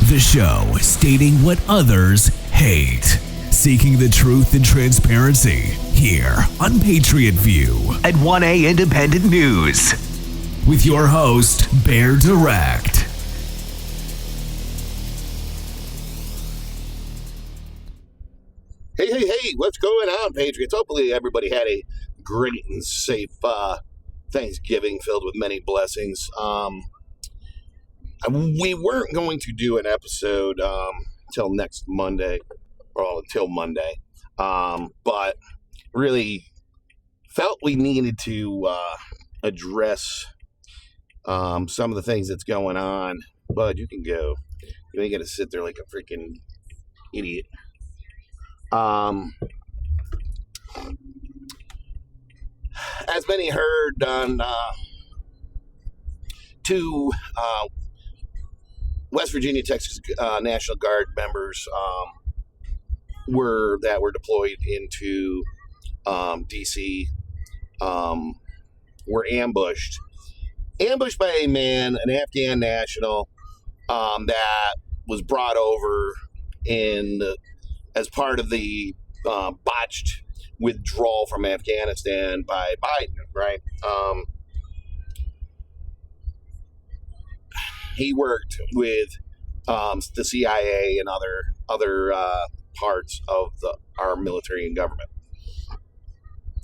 The show stating what others hate. Seeking the truth and transparency here on Patriot View at 1A Independent News. With your host, Bear Direct. Hey, what's going on, Patriots? Hopefully everybody had a great and safe Thanksgiving filled with many blessings. We weren't going to do an episode till next Monday, or until Monday, but really felt we needed to address some of the things that's going on. Bud, you can go. You ain't got to sit there like a freaking idiot. As many heard on two West Virginia, Texas National Guard members were deployed into DC were ambushed by a man, an Afghan national, that was brought over as part of the botched withdrawal from Afghanistan by Biden, right? He worked with the CIA and other parts of our military and government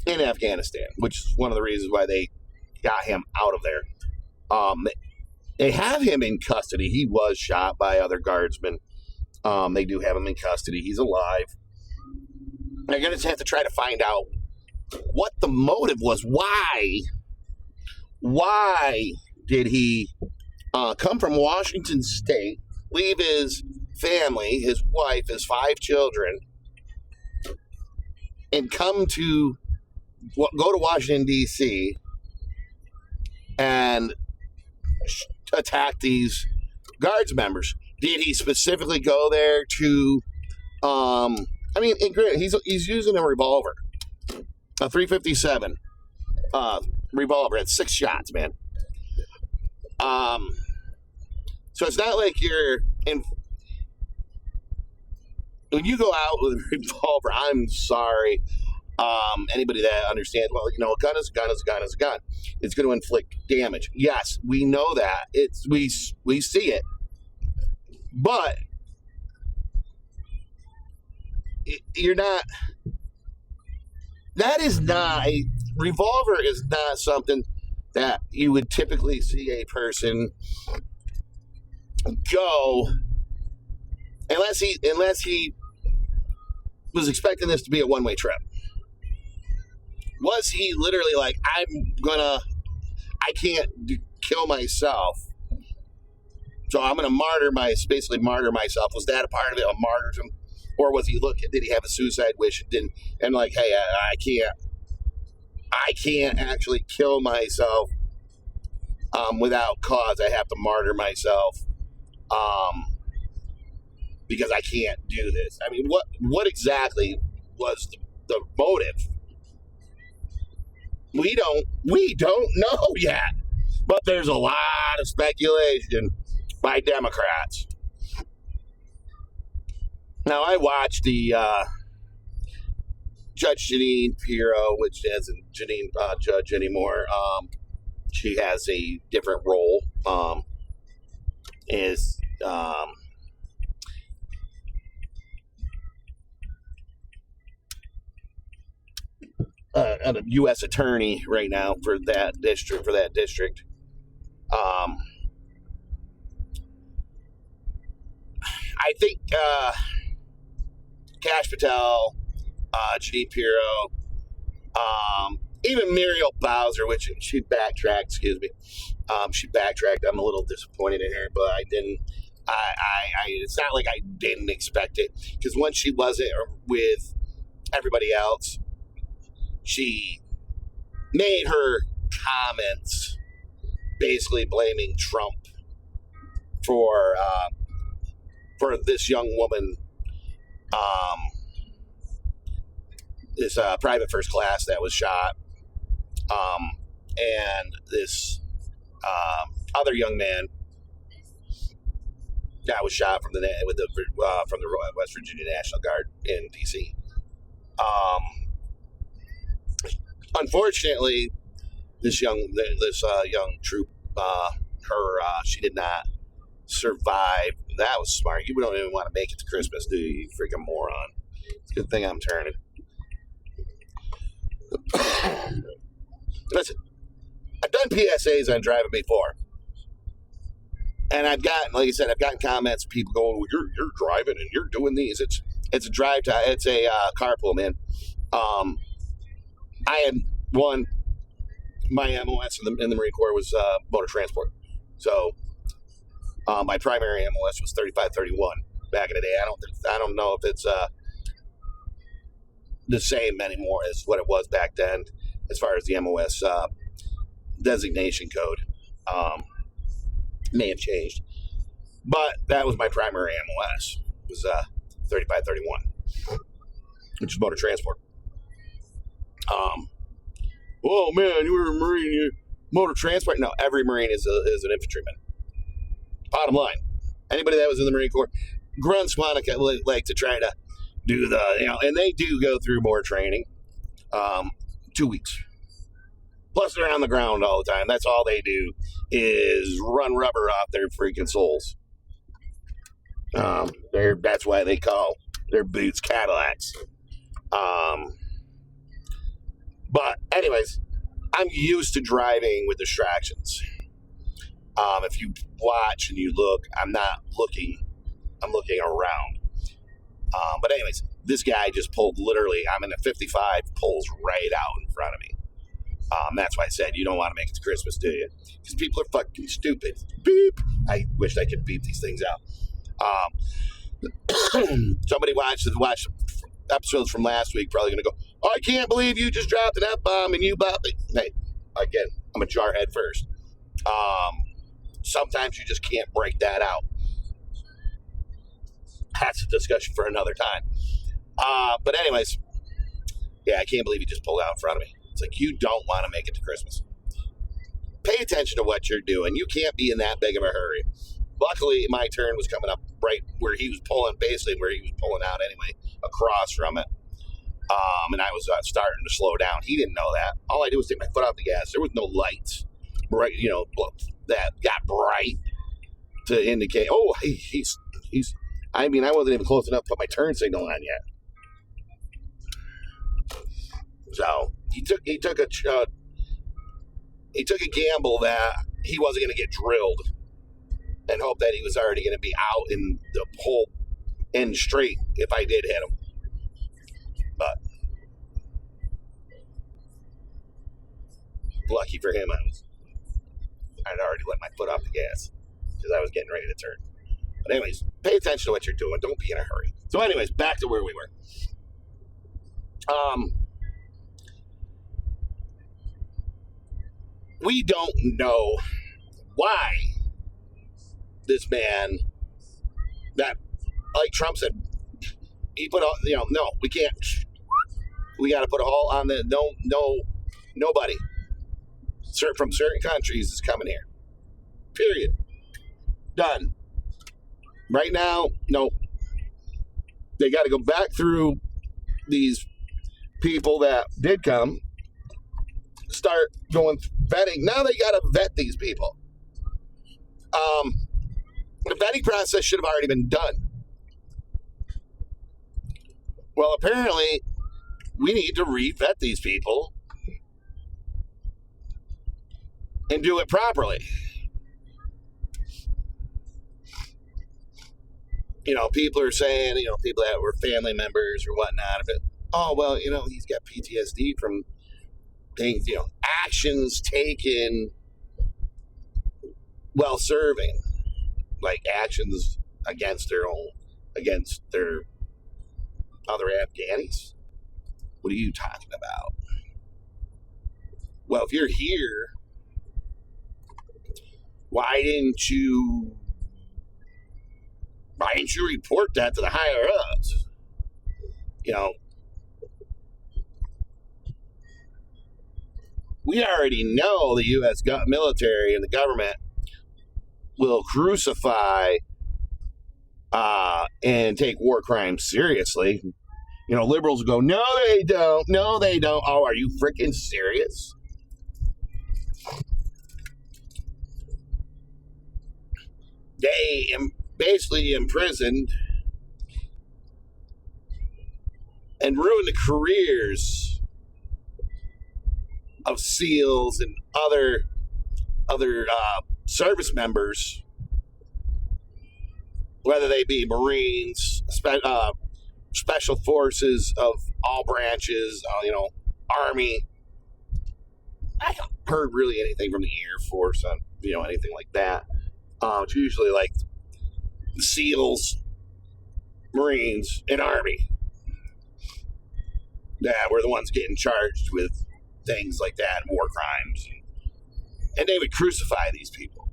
in Afghanistan, which is one of the reasons why they got him out of there. They have him in custody. He was shot by other guardsmen. They do have him in custody. He's alive. They're going to have to try to find out what the motive was. Why did he come from Washington State, leave his family, his wife, his 5 children, and go to Washington, D.C. and attack these Guards members? Did he specifically go there to, he's using a revolver, a .357 revolver. It's 6 shots, man. So it's not like when you go out with a revolver, I'm sorry. Anybody that understands, well, a gun is a gun is a gun is a gun. It's going to inflict damage. Yes, we know that. We see it. But a revolver is not something that you would typically see a person go unless he was expecting this to be a one-way trip. Was he literally like, I can't kill myself, so I'm going to basically martyr myself? Was that a part of it, a martyrdom? Or was he did he have a suicide wish and like, hey, I can't actually kill myself without cause. I have to martyr myself because I can't do this. I mean, what exactly was the motive? We don't know yet, but there's a lot of speculation by Democrats. Now, I watched the Judge Jeanine Pirro, which isn't Jeanine Judge anymore. She has a different role. Is a U.S. attorney right now for that district. I think Kash Patel, Jeanine Pirro, even Muriel Bowser, which she backtracked. Excuse me, she backtracked. I'm a little disappointed in her, but I didn't. It's not like I didn't expect it, because when she wasn't with everybody else, she made her comments basically blaming Trump for this young woman, this private first class that was shot, and this other young man guy was shot from the West Virginia National Guard in D.C. Unfortunately, this young troop, she did not survive. That was smart. You don't even want to make it to Christmas, do you? You freaking moron. It's a good thing I'm turning. Listen, I've done PSAs on driving before. And I've gotten comments, people going, well, you're driving and you're doing these. It's a drive time. It's a carpool, man. I had my MOS in the Marine Corps was motor transport. So my primary MOS was 3531 back in the day. I don't know if it's the same anymore as what it was back then as far as the MOS designation code. May have changed. But that was my primary MOS. It was 3531, which is motor transport. Oh man, you were a Marine, you motor transport? No, every Marine is an infantryman. Bottom line, anybody that was in the Marine Corps, grunts want to like to try to do and they do go through more training. 2 weeks. Plus they're on the ground all the time. That's all they do is run rubber off their freaking souls. That's why they call their boots Cadillacs. But anyways, I'm used to driving with distractions. If you watch and you look, I'm not looking. I'm looking around. But anyways, this guy just pulled I'm in a 55, pulls right out in front of me. That's why I said you don't want to make it to Christmas, do you? Because people are fucking stupid. Beep. I wish I could beep these things out. Somebody watched episodes from last week probably going to go, I can't believe you just dropped an F-bomb and you bopped it. Hey, again, I'm a jarhead first. Sometimes you just can't break that out. That's a discussion for another time. But anyways, yeah, I can't believe you just pulled out in front of me. It's like, you don't want to make it to Christmas. Pay attention to what you're doing. You can't be in that big of a hurry. Luckily, my turn was coming up right where he was pulling, basically where he was pulling out anyway, across from it. And I was starting to slow down. He didn't know that. All I did was take my foot off the gas. There was no lights, right? That got bright to indicate, oh, he's. I mean, I wasn't even close enough to put my turn signal on yet. So he took a gamble that he wasn't going to get drilled, and hope that he was already going to be out in the whole end straight if I did hit him. But lucky for him, I'd already let my foot off the gas because I was getting ready to turn. But anyways, pay attention to what you're doing. Don't be in a hurry. So anyways, back to where we were. We don't know why this man, that, like Trump said, he put all, no, we can't. We got to put a halt on the nobody from certain countries is coming here. Period. Done. Right now, no. They got to go back through these people that did come, start going vetting. Now they got to vet these people. The vetting process should have already been done. Well, apparently, we need to re-vet these people and do it properly. People are saying, people that were family members or whatnot, but, oh, well, he's got PTSD from things, actions taken while serving, like actions against their other Afghanis. What are you talking about? Well, if you're here, why didn't you report that to the higher ups? We already know the U.S. military and the government will crucify and take war crimes seriously. Liberals go, no, they don't. No, they don't. Oh, are you freaking serious? They basically imprisoned and ruined the careers of SEALs and other service members, whether they be Marines, special forces of all branches, Army. I haven't heard really anything from the Air Force on, anything like that. It's usually like the SEALs, Marines, and Army. Yeah, we're the ones getting charged with things like that, war crimes. And they would crucify these people.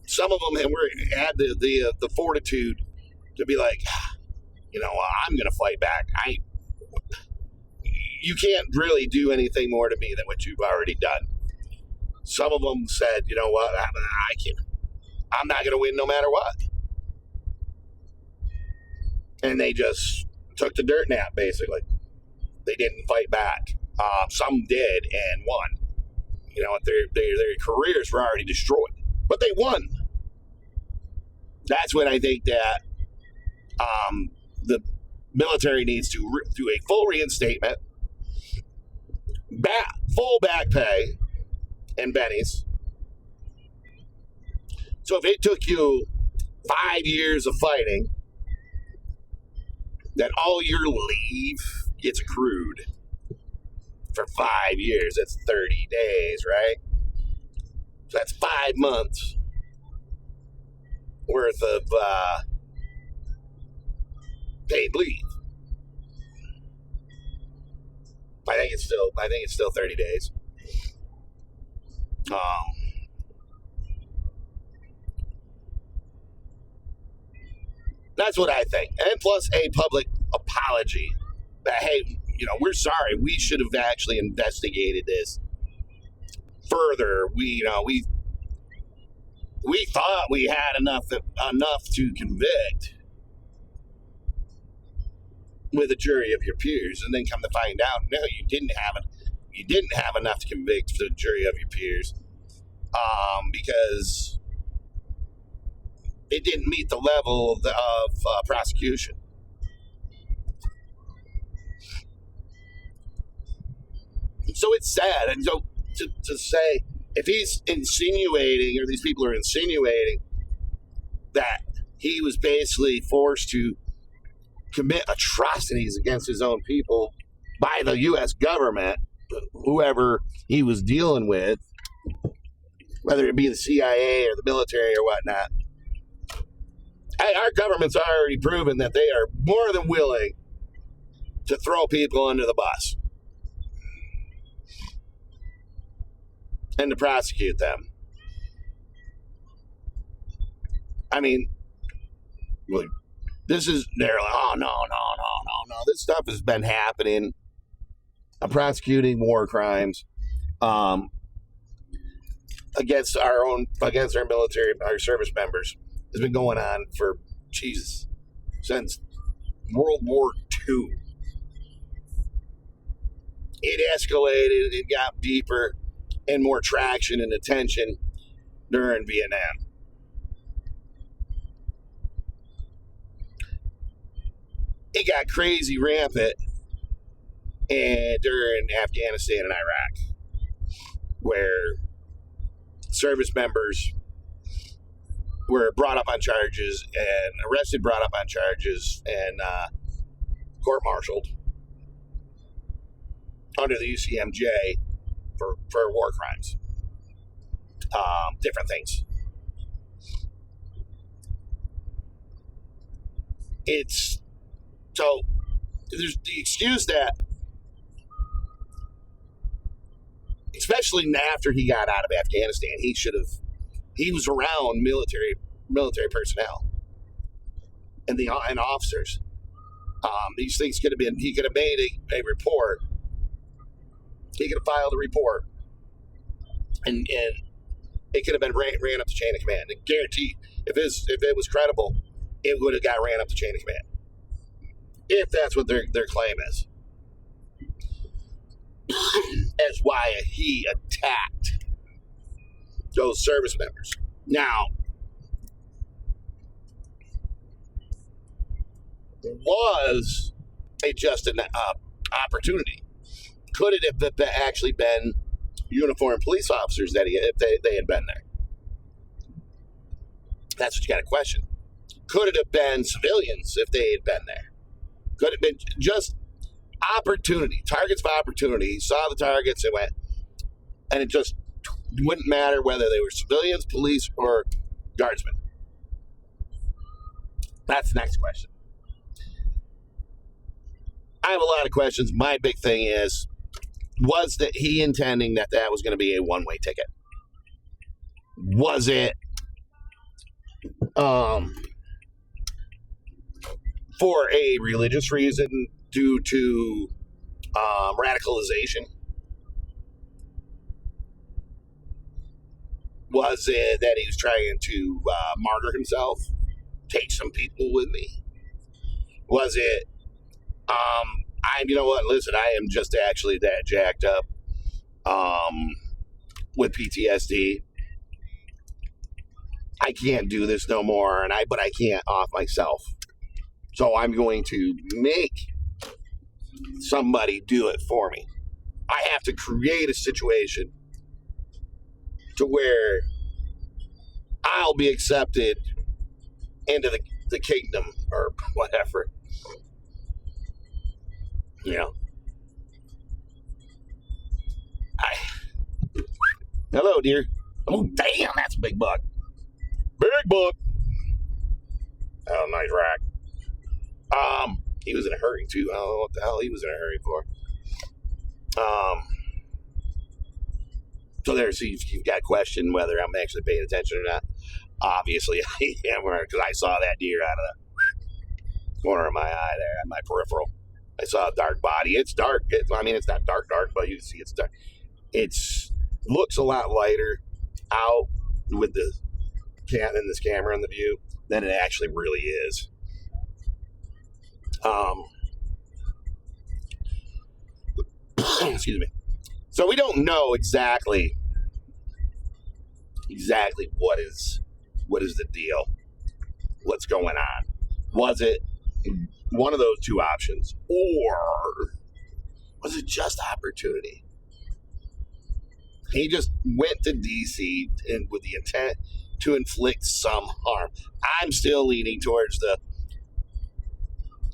Some of them had the fortitude to be like, I'm going to fight back. You can't really do anything more to me than what you've already done. Some of them said, you know what, I'm not going to win no matter what. And they just took the dirt nap, basically. They didn't fight back. Some did and won. Their careers were already destroyed. But they won. That's when I think that the military needs to do a full reinstatement, full back pay, and bennies. So if it took you 5 years of fighting, then all your leave gets accrued for 5 years. That's 30 days, right? So that's 5 months worth of paid leave. I think it's still 30 days. That's what I think. And plus a public apology that, hey, we're sorry. We should have actually investigated this further. We thought we had enough to convict with a jury of your peers, and then come to find out, no, you didn't have enough to convict the jury of your peers, because it didn't meet the level of prosecution. So it's sad. And so to say, if he's insinuating, or these people are insinuating, that he was basically forced to commit atrocities against his own people by the U.S. government, whoever he was dealing with, whether it be the CIA or the military or whatnot, our government's already proven that they are more than willing to throw people under the bus and to prosecute them. I mean, they're like, oh, no. This stuff has been happening. Prosecuting war crimes against our military, our service members, has been going on for, since World War II. It escalated, it got deeper and more traction and attention during Vietnam. It got crazy rampant during Afghanistan and Iraq, where service members were brought up on charges and arrested, brought up on charges, and court-martialed under the UCMJ for war crimes, different things. So there's the excuse that, especially after he got out of Afghanistan, he was around military personnel and officers. These things he could have made a report. He could have filed a report, and it could have been ran up the chain of command. I guarantee, if it was credible, it would have got ran up the chain of command. If that's what their claim is. That's why he attacked those service members. Now, was it just an opportunity? Could it have actually been uniformed police officers that if they had been there? That's what you got to question. Could it have been civilians if they had been there? Could it have been just opportunity, targets of opportunity? He saw the targets and went, and it just wouldn't matter whether they were civilians, police, or guardsmen. That's the next question. I have a lot of questions. My big thing is, was that he intending that was going to be a one-way ticket? Was it for a religious reason due to radicalization? Was it that he was trying to martyr himself? Take some people with me? Was it, you know what, listen, I am just actually that jacked up with PTSD. I can't do this no more, but I can't off myself. So I'm going to make somebody do it for me. I have to create a situation to where I'll be accepted into the kingdom or whatever. You know. Hello, dear. Oh, damn, that's a big buck. Big buck. Oh, nice rack. He was in a hurry too. I don't know what the hell he was in a hurry for. So there's, you've got to question whether I'm actually paying attention or not. Obviously, I am, because I saw that deer out of the corner of my eye there, at my peripheral. I saw a dark body. It's dark. It's not dark, but you can see it's dark. It's looks a lot lighter out with the in this camera in the view than it actually really is. Excuse me. So we don't know exactly what is the deal. What's going on? Was it one of those two options, or was it just opportunity? He just went to DC and with the intent to inflict some harm. I'm still leaning towards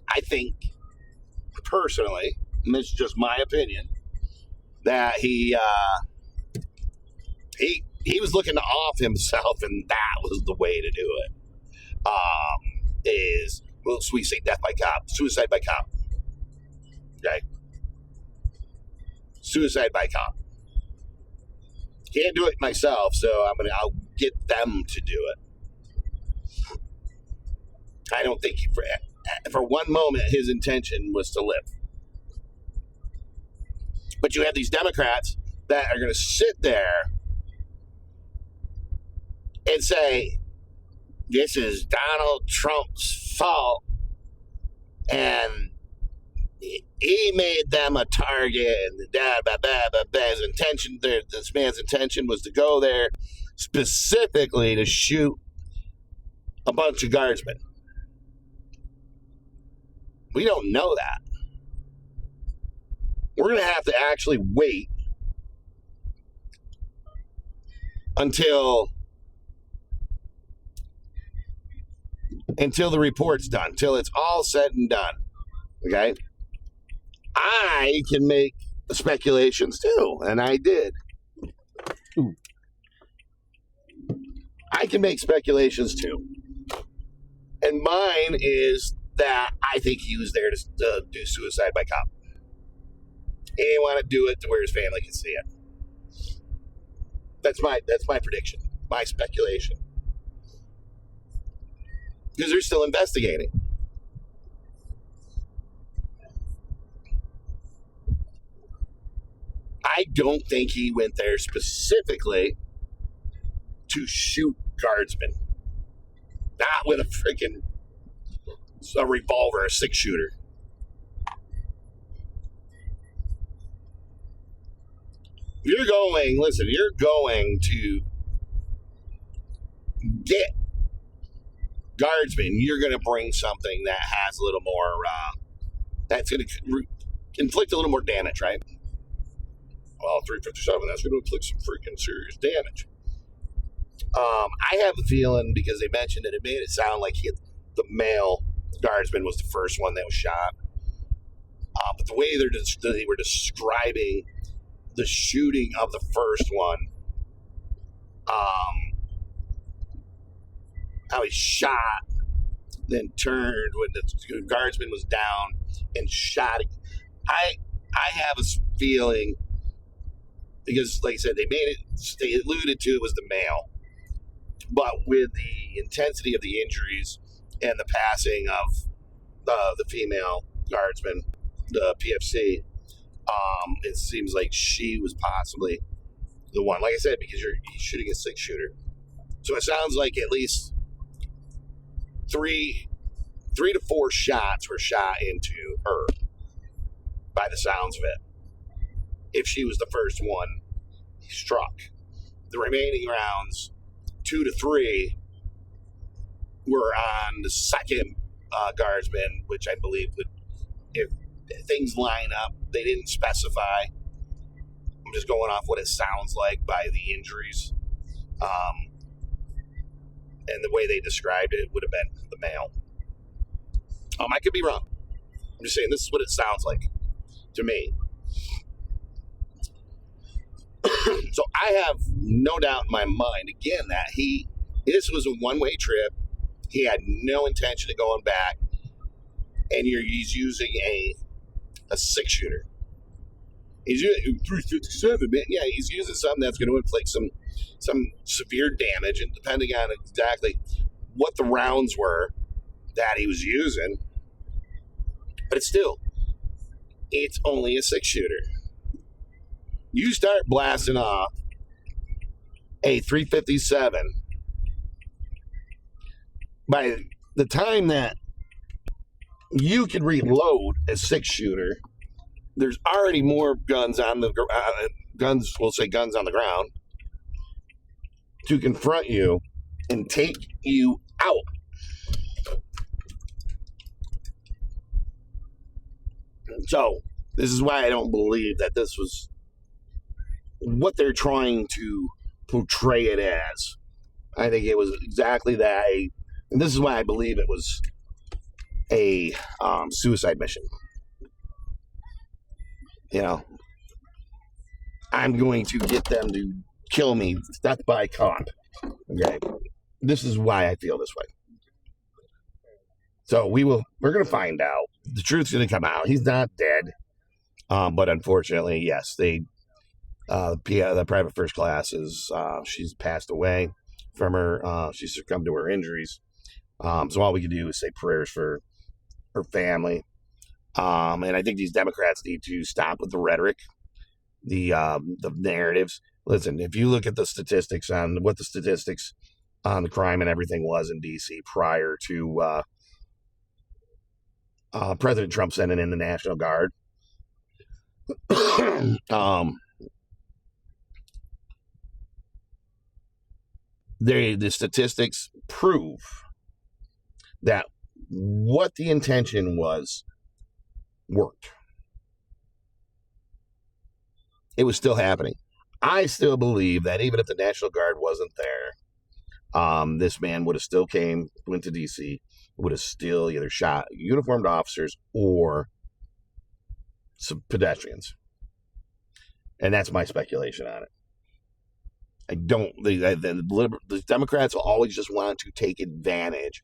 I think personally, and this is just my opinion, that he was looking to off himself, and that was the way to do it. We say death by cop, suicide by cop. Okay, suicide by cop. Can't do it myself, so I'll get them to do it. I don't think for one moment his intention was to live. But you have these Democrats that are going to sit there and say, this is Donald Trump's fault, and he made them a target, and his intention, this man's intention was to go there specifically to shoot a bunch of guardsmen. We don't know that. We're going to have to actually wait until the report's done, until it's all said and done. Okay? I can make speculations too, and I did. I can make speculations too. And mine is that I think he was there to do suicide by cop. He didn't want to do it to where his family could see it. That's my prediction, my speculation. Because they're still investigating. I don't think he went there specifically to shoot guardsmen. Not with a freaking a revolver, a 6-shooter. You're going to get guardsmen. You're going to bring something that has a little more, that's going to inflict a little more damage, right? Well, 357, that's going to inflict some freaking serious damage. I have a feeling, because they mentioned it made it sound like the male guardsman was the first one that was shot. But the way they were describing the shooting of the first one, how he shot, then turned when the guardsman was down and shot. I have a feeling, because like I said, they alluded to it was the male, but with the intensity of the injuries and the passing of the female guardsman, the PFC, it seems like she was possibly the one. Like I said, because you're shooting a 6-shooter, so it sounds like at least three to 4 shots were shot into her, by the sounds of it. If she was the first one struck, the remaining rounds, 2 to 3, were on the second guardsman, which I believe would, if things line up, they didn't specify. I'm just going off what it sounds like by the injuries. And the way they described it would have been the male. I could be wrong. I'm just saying this is what it sounds like to me. So I have no doubt in my mind, again, that this was a one-way trip. He had no intention of going back. And he's using a 6-shooter. He's using 357, man. Yeah, he's using something that's going to inflict some severe damage, and depending on exactly what the rounds were that he was using, but it's only a 6-shooter. You start blasting off a 357, by the time that you can reload a 6-shooter, there's already more guns on the guns on the ground to confront you and take you out. So this is why I don't believe that this was what they're trying to portray it as. I think it was exactly that, and this is why I believe it was a suicide mission. I'm going to get them to kill me, death by comp. Okay, this is why I feel this way. So we're going to find out. The truth's going to come out. He's not dead, but unfortunately, yes, the private first class she's passed away from her. She succumbed to her injuries. So all we can do is say prayers for her family. And I think these Democrats need to stop with the rhetoric, the narratives. Listen, if you look at the statistics on what the statistics on the crime and everything was in D.C. prior to President Trump sending in the National Guard, the statistics prove that what the intention was worked. It was still happening. I still believe that even if the National Guard wasn't there, this man would have still went to D.C., would have still either shot uniformed officers or some pedestrians. And that's my speculation on it. The Democrats will always just want to take advantage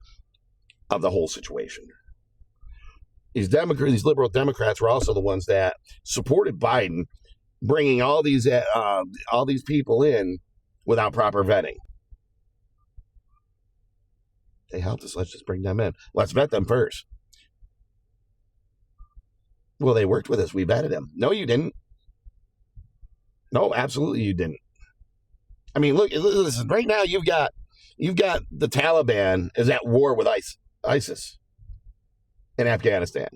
of the whole situation. These liberal Democrats were also the ones that supported Biden bringing all these people in without proper vetting. They helped us. Let's just bring them in. Let's vet them first. Well, they worked with us. We vetted them. No, you didn't. No, absolutely you didn't. I mean, look, listen, right now you've got the Taliban is at war with ISIS. in Afghanistan.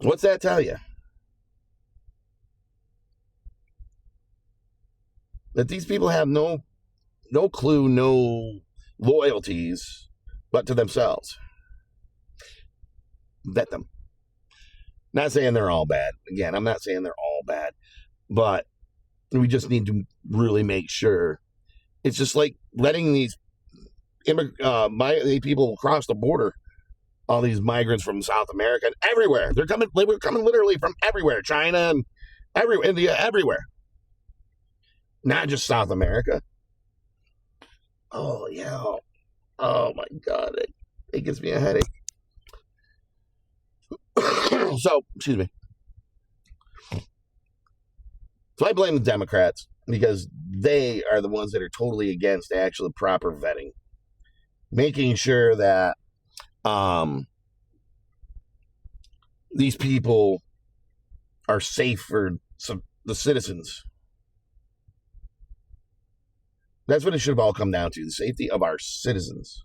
What's that tell you? That these people have no clue, no loyalties, but to themselves. Vet them. Not saying they're all bad. Again, I'm not saying they're all bad, but we just need to really make sure. It's just like letting these people across the border, all these migrants from South America and everywhere. They were coming literally from everywhere, China and India, everywhere. Not just South America. Oh yeah. Oh my God, it gives me a headache. So, excuse me. So I blame the Democrats because they are the ones that are totally against actual proper vetting, making sure that these people are safe for the citizens. That's what it should have all come down to, the safety of our citizens.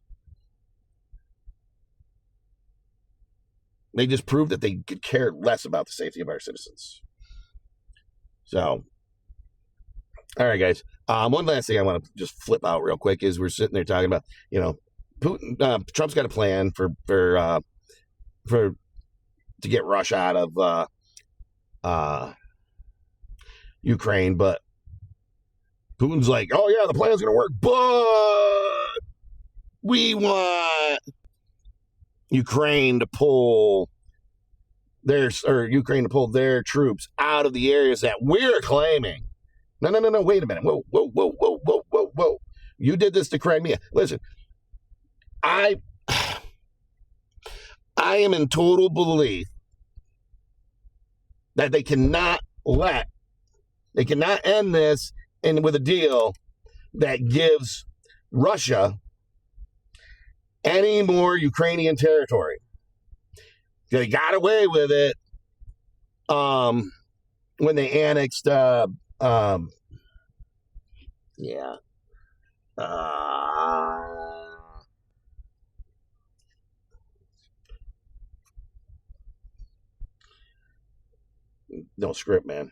They just proved that they could care less about the safety of our citizens. So, all right, guys. One last thing I want to just flip out real quick is we're sitting there talking about, Putin. Trump's got a plan for to get Russia out of Ukraine, but Putin's like, oh yeah, the plan's going to work, but we want Ukraine to pull their troops out of the areas that we're claiming. No, wait a minute. Whoa. You did this to Crimea. Listen, I am in total belief that they cannot end this with a deal that gives Russia any more Ukrainian territory. They got away with it when they annexed no script, man.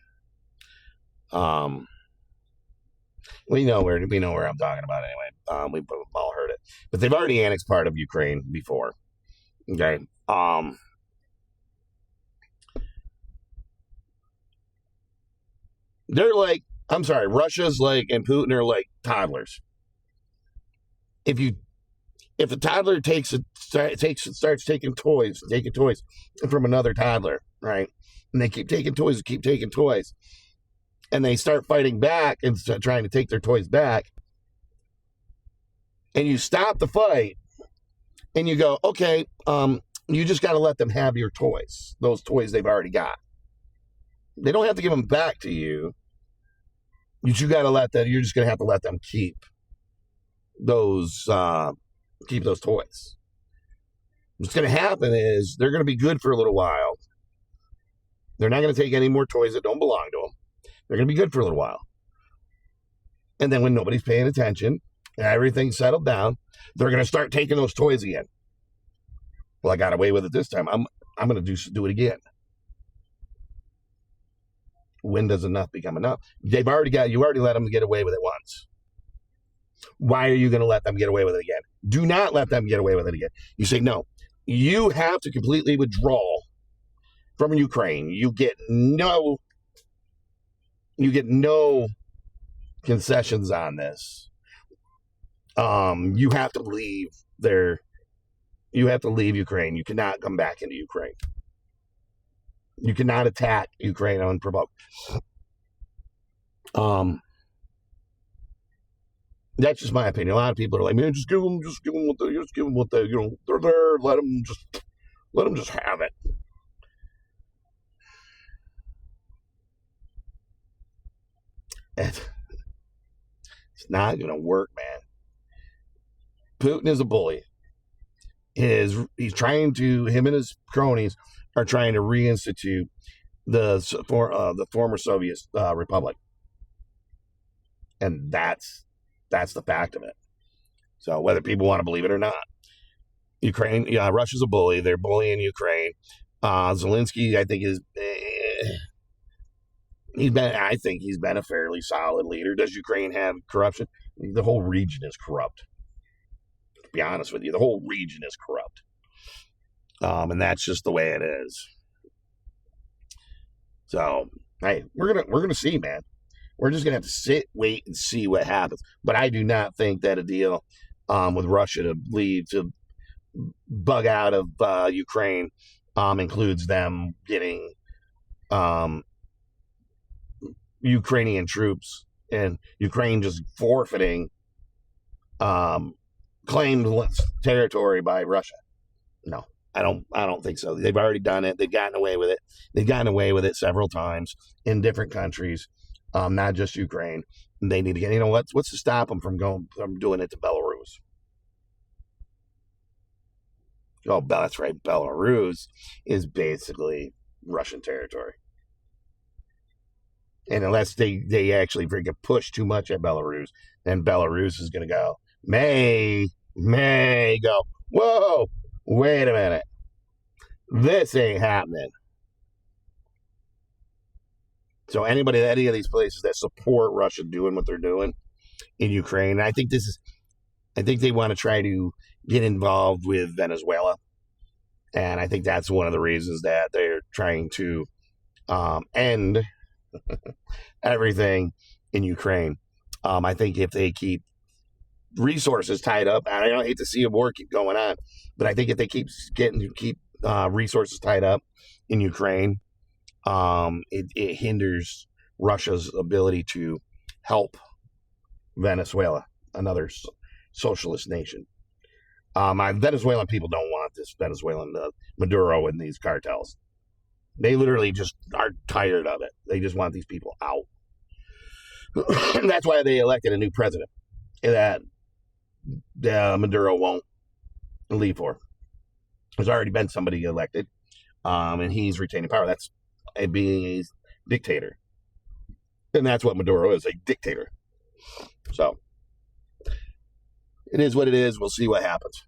We know where I'm talking about anyway. We've all heard it, but they've already annexed part of Ukraine before. Okay. They're like, I'm sorry, Russia's like, and Putin are like toddlers. If a toddler starts taking toys from another toddler, right? And they keep taking toys, and they start fighting back and start trying to take their toys back, and you stop the fight, and you go, okay, you just got to let them have your toys, those toys they've already got. They don't have to give them back to you. You're just going to have to let them keep those toys. What's going to happen is they're going to be good for a little while. They're not going to take any more toys that don't belong to them. They're going to be good for a little while. And then when nobody's paying attention and everything's settled down, they're going to start taking those toys again. Well, I got away with it this time. I'm going to do it again. When does enough become enough? You already let them get away with it once. Why are you going to let them get away with it again? Do not let them get away with it again. You say, no, you have to completely withdraw from Ukraine. You get no concessions on this. You have to leave Ukraine. You cannot come back into Ukraine. You cannot attack Ukraine unprovoked. That's just my opinion. A lot of people are like, man, just give them what they're there. Let them just have it. It's not going to work, man. Putin is a bully. Him and his cronies are trying to reinstitute the former Soviet republic, and that's That's the fact of it. So whether people want to believe it or not, Russia's a bully. They're bullying Ukraine. Zelensky, I think, I think he's been a fairly solid leader. Does Ukraine have corruption? The whole region is corrupt. To be honest with you, the whole region is corrupt. And that's just the way it is. So, hey, we're gonna see, man. We're just gonna have to sit, wait, and see what happens. But I do not think that a deal with Russia to leave to bug out of Ukraine includes them getting Ukrainian troops and Ukraine just forfeiting claimed territory by Russia. No, I don't think so. They've already done it. They've gotten away with it. They've gotten away with it several times in different countries, not just Ukraine. They need to get, what's to stop them from doing it to Belarus? Oh, that's right. Belarus is basically Russian territory. And unless they actually freaking push too much at Belarus, then Belarus is going to go, may go, whoa, wait a minute. This ain't happening. So any of these places that support Russia doing what they're doing in Ukraine, I think they want to try to get involved with Venezuela. And I think that's one of the reasons that they're trying to end everything in Ukraine. I think if they keep resources tied up, and I don't hate to see a war keep going on, but I think if they keep resources tied up in Ukraine, it hinders Russia's ability to help Venezuela, another socialist nation. Venezuelan people don't want this Venezuelan Maduro and these cartels. They literally just are tired of it. They just want these people out. And that's why they elected a new president that Maduro won't leave for. There's already been somebody elected, and he's retaining power. That's being a dictator. And that's what Maduro is, a dictator. So, it is what it is. We'll see what happens.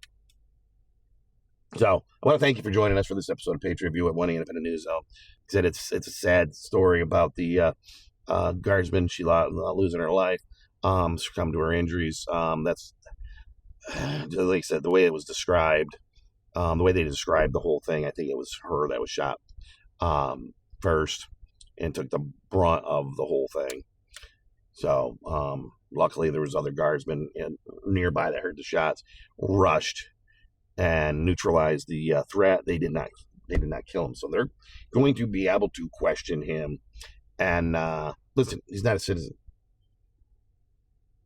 So, I want to thank you for joining us for this episode of Patriot View at 1 Independent News Zone. Said it's a sad story about the guardsman. She losing her life, succumbed to her injuries. That's, like I said, the way it was described, the way they described the whole thing, I think it was her that was shot first and took the brunt of the whole thing. So, luckily there was other guardsmen nearby that heard the shots, rushed and neutralized the threat. They did not kill him. So they're going to be able to question him. And listen, he's not a citizen.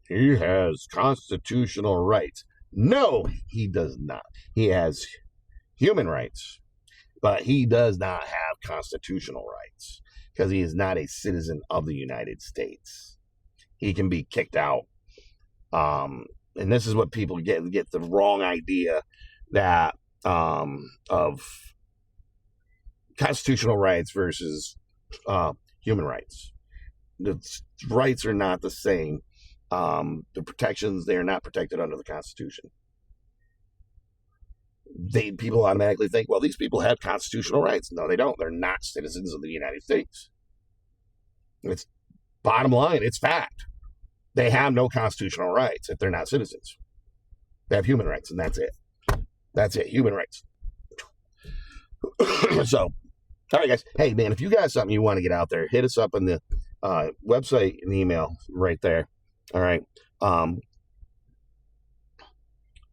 He has constitutional rights. No, he does not. He has human rights, but he does not have constitutional rights because he is not a citizen of the United States. He can be kicked out. And this is what people get the wrong idea that of constitutional rights versus human rights. The rights are not the same. The protections, they are not protected under the Constitution. People automatically think, well, these people have constitutional rights. No, they don't. They're not citizens of the United States. It's bottom line. It's fact. They have no constitutional rights if they're not citizens. They have human rights, and that's it. That's it. Human rights. So, all right, guys. Hey, man, if you got something you want to get out there, hit us up on the website and email right there. All right.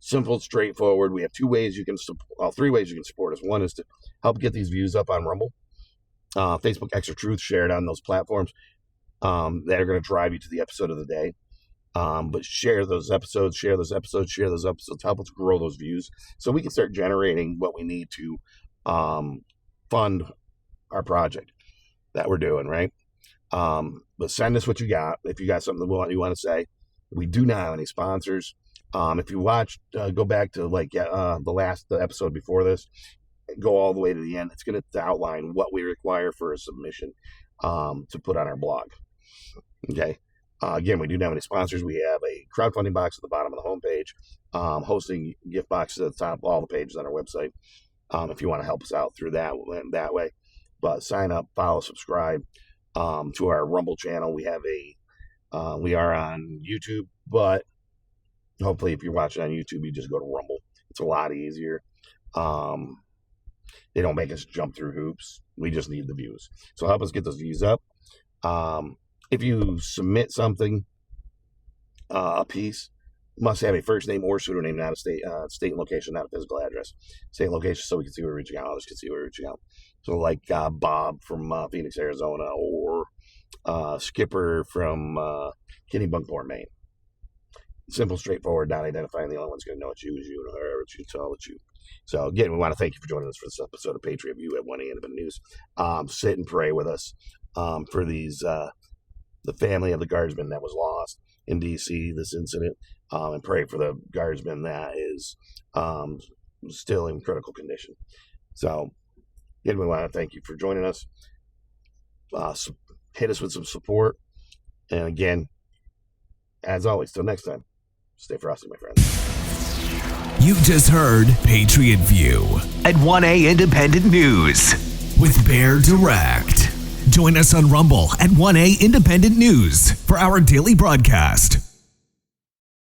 Simple, straightforward. We have 3 ways you can support us. One is to help get these views up on Rumble, Facebook, Extra Truth, share it on those platforms that are going to drive you to the episode of the day. But share those episodes, help us grow those views so we can start generating what we need to fund our project that we're doing, right? But send us what you got. If you got something you want to say. We do not have any sponsors. If you watch, go back to the episode before this, go all the way to the end. It's going to outline what we require for a submission to put on our blog. Okay. Again, we do not have any sponsors. We have a crowdfunding box at the bottom of the homepage, hosting gift boxes at the top of all the pages on our website. If you want to help us out through that way. But sign up, follow, subscribe to our Rumble channel. We are on YouTube, but hopefully if you're watching on YouTube, you just go to Rumble. It's a lot easier. They don't make us jump through hoops. We just need the views. So help us get those views up. If you submit something, a piece, must have a first name or pseudonym, not a state and location, not a physical address. State and location, so we can see who we're reaching out. Others can see who we're reaching out. So like Bob from Phoenix, Arizona, or Skipper from Kennebunkport, Maine. Simple, straightforward, not identifying the only one's going to know it's you is you, and whoever it's you, tell it's you. So again, we want to thank you for joining us for this episode of Patriot View at 1A Independent News. Sit and pray with us for these the family of the guardsman that was lost in D.C. this incident, and pray for the guardsman that is still in critical condition. So again, we want to thank you for joining us. Hit us with some support, and again, as always, till next time, stay frosty, my friends. You just heard Patriot View At 1A Independent News. with Bear Direct. Join us on Rumble at 1A Independent News for our daily broadcast.